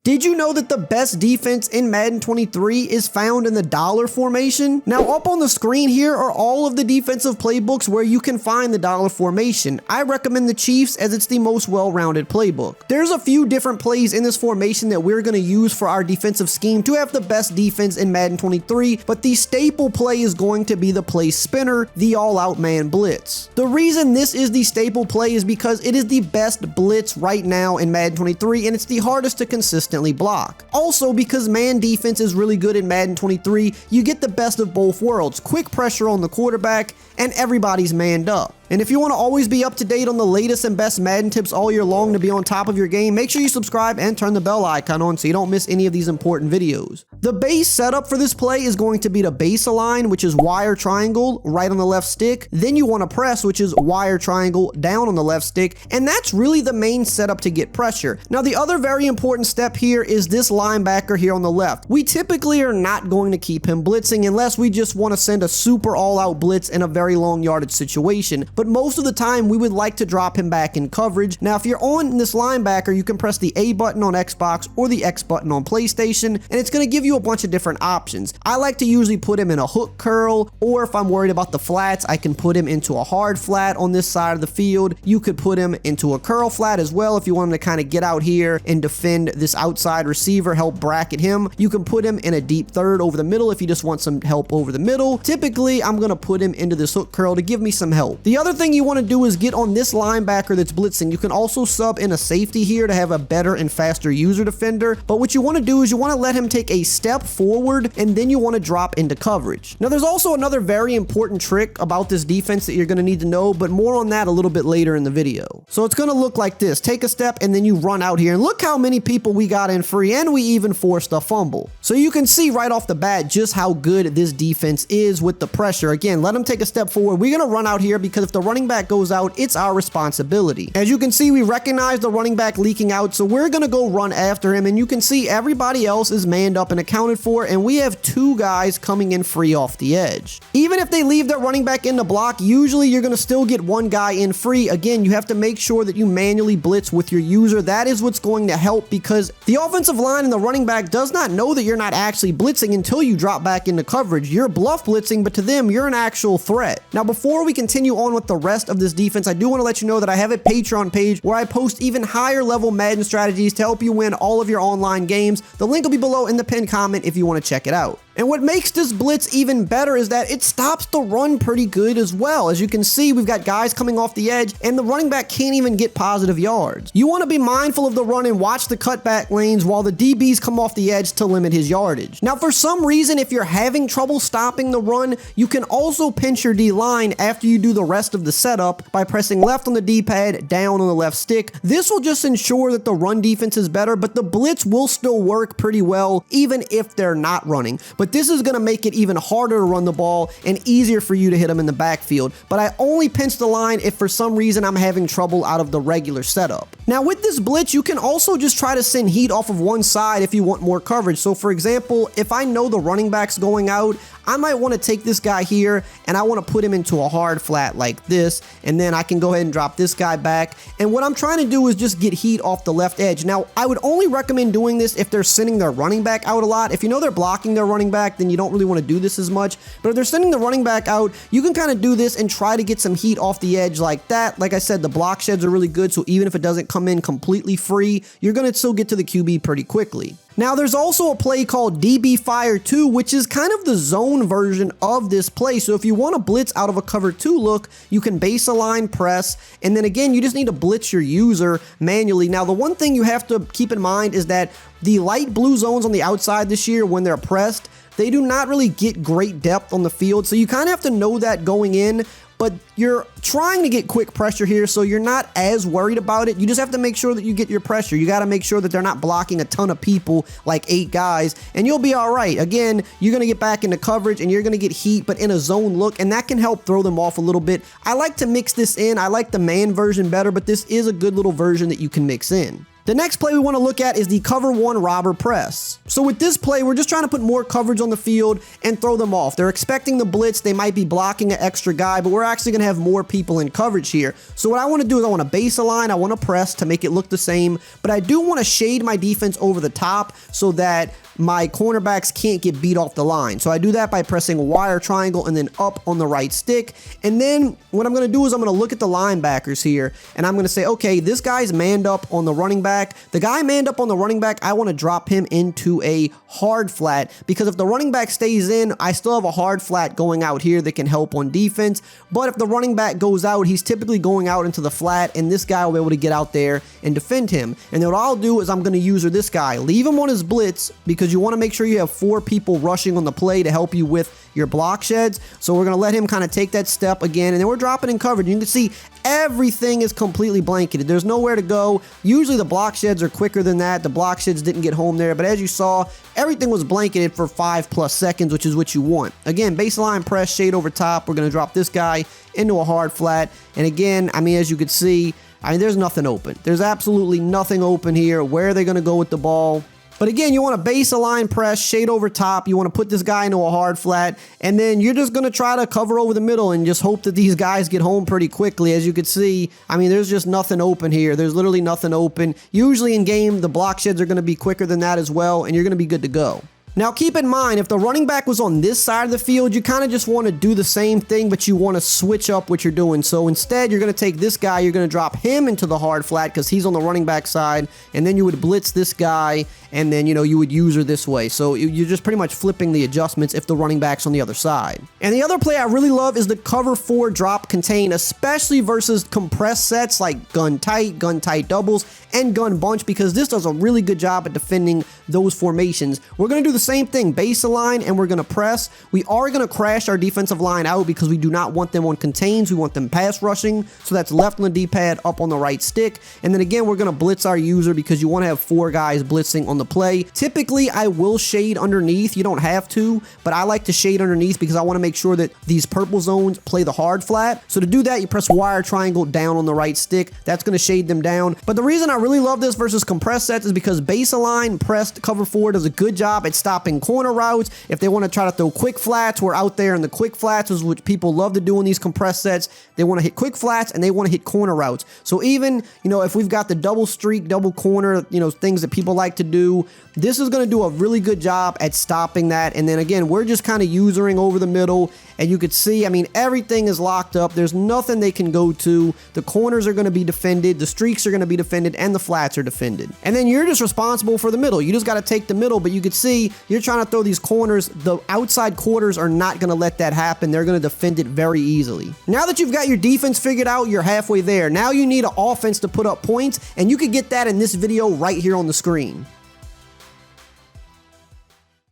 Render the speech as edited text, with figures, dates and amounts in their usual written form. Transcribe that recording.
Did you know that the best defense in Madden 23 is found in the dollar formation? Now up on the screen here are all of the defensive playbooks where you can find the dollar formation. I recommend the Chiefs as it's the most well-rounded playbook. There's a few different plays in this formation that we're going to use for our defensive scheme to have the best defense in Madden 23, but the staple play is going to be the play spinner, the all-out man blitz. The reason this is the staple play is because it is the best blitz right now in Madden 23 and it's the hardest to consistently block. Also, because man defense is really good in Madden 23, you get the best of both worlds, quick pressure on the quarterback and everybody's manned up. And if you want to always be up to date on the latest and best Madden tips all year long to be on top of your game, make sure you subscribe and turn the bell icon on so you don't miss any of these important videos. The base setup for this play is going to be the base align, which is wire triangle right on the left stick. Then you want to press, which is wire triangle down on the left stick. And that's really the main setup to get pressure. Now, the other very important step here is this linebacker here on the left. We typically are not going to keep him blitzing unless we just want to send a super all-out blitz in a very long yardage situation. But most of the time we would like to drop him back in coverage. Now, if you're on this linebacker, you can press the A button on Xbox or the X button on PlayStation, and it's going to give you a bunch of different options. I like to usually put him in a hook curl, or if I'm worried about the flats, I can put him into a hard flat on this side of the field. You could put him into a curl flat as well if you want him to kind of get out here and defend this outside receiver, help bracket him. You can put him in a deep third over the middle if you just want some help over the middle. Typically, I'm going to put him into this hook curl to give me some help. The other thing you want to do is get on this linebacker that's blitzing. You can also sub in a safety here to have a better and faster user defender, but what you want to do is you want to let him take a step forward and then you want to drop into coverage. Now, there's also another very important trick about this defense that you're going to need to know, but more on that a little bit later in the video. So it's going to look like this. Take a step and then you run out here, and look how many people we got in free, and we even forced a fumble. So you can see right off the bat just how good this defense is with the pressure. Again, let him take a step forward. We're going to run out here because if the running back goes out, it's our responsibility. As you can see, we recognize the running back leaking out, so we're going to go run after him, and you can see everybody else is manned up and accounted for, and we have two guys coming in free off the edge. Even if they leave their running back in the block, usually you're going to still get one guy in free. Again, you have to make sure that you manually blitz with your user. That is what's going to help, because the offensive line and the running back does not know that you're not actually blitzing until you drop back into coverage. You're bluff blitzing, but to them, you're an actual threat. Now, before we continue on with the rest of this defense, I do want to let you know that I have a Patreon page where I post even higher level Madden strategies to help you win all of your online games. The link will be below in the pinned comment if you want to check it out. And what makes this blitz even better is that it stops the run pretty good as well. As you can see, we've got guys coming off the edge and the running back can't even get positive yards. You want to be mindful of the run and watch the cutback lanes while the DBs come off the edge to limit his yardage. Now, for some reason, if you're having trouble stopping the run, you can also pinch your D-line after you do the rest of the setup by pressing left on the D-pad, down on the left stick. This will just ensure that the run defense is better, but the blitz will still work pretty well even if they're not running. But this is going to make it even harder to run the ball and easier for you to hit them in the backfield. But I only pinch the line if for some reason I'm having trouble out of the regular setup. Now, with this blitz, you can also just try to send heat off of one side if you want more coverage. So for example, if I know the running back's going out, I might want to take this guy here and I want to put him into a hard flat like this, and then I can go ahead and drop this guy back. And what I'm trying to do is just get heat off the left edge. Now, I would only recommend doing this if they're sending their running back out a lot. If you know they're blocking their running back, then you don't really want to do this as much. But if they're sending the running back out, you can kind of do this and try to get some heat off the edge like that. Like I said, the block sheds are really good, so even if it doesn't come in completely free, you're going to still get to the QB pretty quickly. Now, there's also a play called DB Fire 2, which is kind of the zone version of this play. So if you want to blitz out of a cover 2 look, you can base align, press, and then again, you just need to blitz your user manually. Now, the one thing you have to keep in mind is that the light blue zones on the outside this year, when they're pressed, they do not really get great depth on the field. So you kind of have to know that going in, but you're trying to get quick pressure here, so you're not as worried about it. You just have to make sure that you get your pressure. You got to make sure that they're not blocking a ton of people, like 8 guys, and you'll be all right. Again, you're going to get back into coverage and you're going to get heat, but in a zone look, and that can help throw them off a little bit. I like to mix this in. I like the man version better, but this is a good little version that you can mix in. The next play we want to look at is the cover one robber press. So with this play, we're just trying to put more coverage on the field and throw them off. They're expecting the blitz. They might be blocking an extra guy, but we're actually going to have more people in coverage here. So what I want to do is I want to base a line. I want to press to make it look the same, but I do want to shade my defense over the top so that my cornerbacks can't get beat off the line. So I do that by pressing wire triangle and then up on the right stick. And then what I'm going to do is I'm going to look at the linebackers here and I'm going to say, okay, this guy's manned up on the running back. The guy manned up on the running back, I want to drop him into a hard flat, because if the running back stays in, I still have a hard flat going out here that can help on defense. But if the running back goes out, he's typically going out into the flat, and this guy will be able to get out there and defend him. And then what I'll do is I'm going to user this guy, leave him on his blitz, because you want to make sure you have 4 people rushing on the play to help you with your block sheds. So we're going to let him kind of take that step again, and then we're dropping in coverage. You can see everything is completely blanketed. There's nowhere to go. Usually the block sheds are quicker than that. The block sheds didn't get home there, but as you saw, everything was blanketed for 5+ seconds, which is what you want. Again, baseline press, shade over top. We're going to drop this guy into a hard flat. And again, I mean, as you can see, I mean, there's nothing open. There's absolutely nothing open here. Where are they going to go with the ball? But again, you want to base a line press, shade over top. You want to put this guy into a hard flat, and then you're just going to try to cover over the middle and just hope that these guys get home pretty quickly. As you can see, I mean, there's just nothing open here. There's literally nothing open. Usually in game, the block sheds are going to be quicker than that as well, and you're going to be good to go. Now keep in mind, if the running back was on this side of the field, you kind of just want to do the same thing, but you want to switch up what you're doing. So instead, you're going to take this guy, you're going to drop him into the hard flat because he's on the running back side, and then you would blitz this guy, and then, you know, you would user this way. So you're just pretty much flipping the adjustments if the running back's on the other side. And the other play I really love is the cover 4 drop contain, especially versus compressed sets like gun tight doubles, and gun bunch, because this does a really good job at defending those formations. We're going to do the same thing, base a line, and we're going to press. We are going to crash our defensive line out because we do not want them on contains. We want them pass rushing. So that's left on the D-pad, up on the right stick. And then again, we're going to blitz our user because you want to have 4 guys blitzing on the play. Typically, I will shade underneath. You don't have to, but I like to shade underneath because I want to make sure that these purple zones play the hard flat. So to do that, you press wire triangle down on the right stick. That's going to shade them down. But the reason I really love this versus compressed sets is because base align, pressed, cover 4 does a good job at stopping corner routes. If they want to try to throw quick flats, we're out there in the quick flats, is what people love to do in these compressed sets. They want to hit quick flats and they want to hit corner routes. So even, you know, if we've got the double streak, double corner, you know, things that people like to do, this is going to do a really good job at stopping that. And then again, we're just kind of usering over the middle, and you could see, I mean, everything is locked up. There's nothing they can go to. The corners are going to be defended, the streaks are going to be defended, and the flats are defended. And then you're just responsible for the middle. You just got to take the middle, but you could see you're trying to throw these corners. The outside quarters are not going to let that happen. They're going to defend it very easily. Now that you've got your defense figured out, you're halfway there. Now you need an offense to put up points, and you can get that in this video right here on the screen.